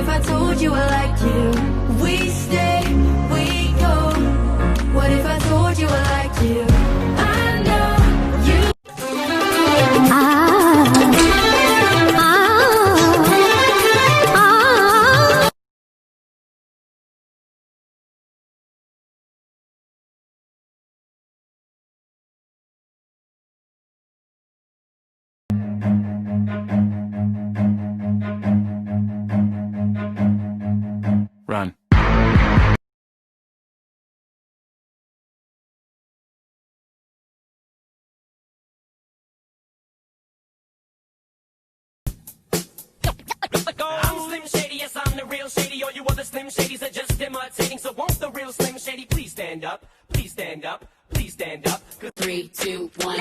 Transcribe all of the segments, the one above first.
if I told you I liked you? We stay, we go. What if I told you I liked you? I know you. Run. I'm Slim Shady, yes, I'm the real Shady. All you other Slim Shadys are just imitating. So won't the real Slim Shady please stand up? Please stand up. Please stand up. 3, 2, 1,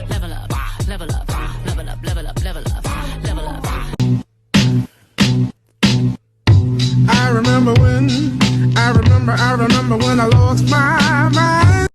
level up, level up, level up, level up, level up, level up. I remember when I lost my mind.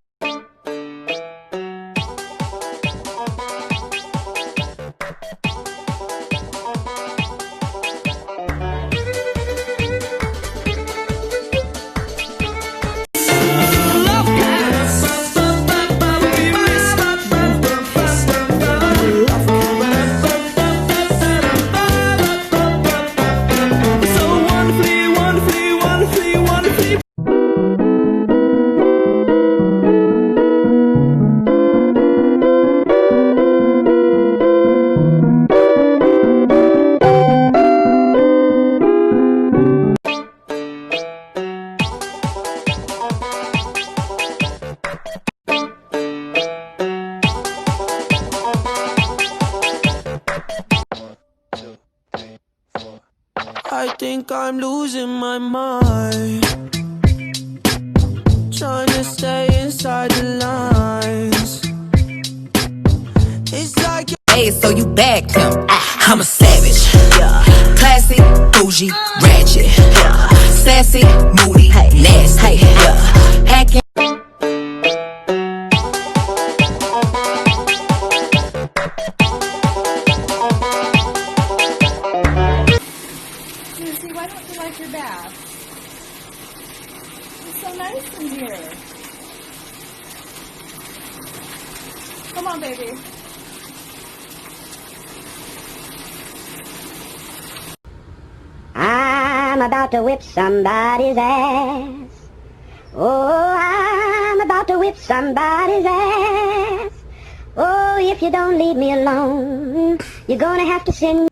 I think I'm losing my mind, trying to stay inside the lines. It's like hey, so you bagged him. I'm a savage, classy, bougie, ratchet, sassy, moody, nasty, hacking. Lucy, why don't you like your bath? It's so nice in here. Come on, baby. I'm about to whip somebody's ass. Oh, I'm about to whip somebody's ass. Oh, if you don't leave me alone, you're gonna have to send.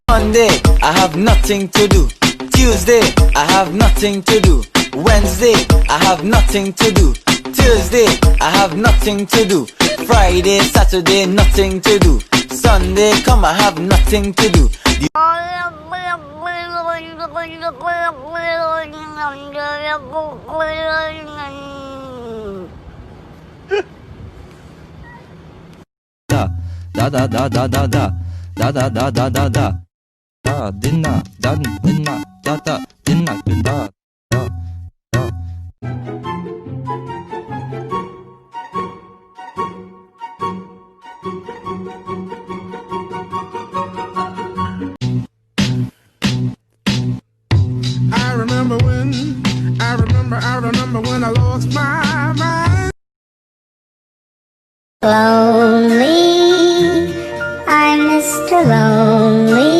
Monday, I have nothing to do. Tuesday, I have nothing to do. Wednesday, I have nothing to do. Thursday, I have nothing to do. Friday, Saturday, nothing to do. Sunday, come, I have nothing to do. Da da da da da da da da da da da da da dinna da dinna da da dinna da da da. I remember when I lost my mind. Lonely, I'm Mr. Lonely.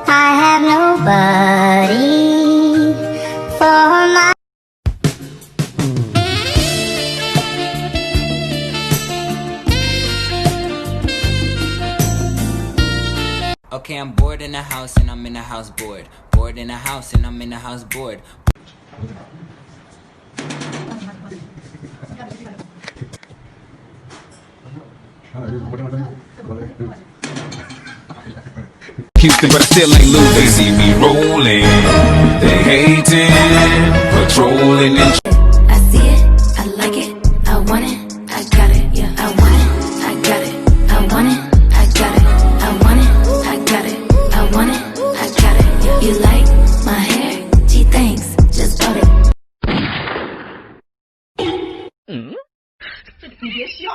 I have nobody for my. Okay, I'm bored in the house and I'm in the house bored. Bored in the house and I'm in the house bored. Houston, but I still ain't losing. They see me rolling, they hating, patrolling and I see it, I like it, I want it, I got it, yeah, I want it, I got it, I want it, I got it, I want it, I got it, I want it, I got it, yeah. You like my hair? Gee, thanks, just bought it. 你别笑。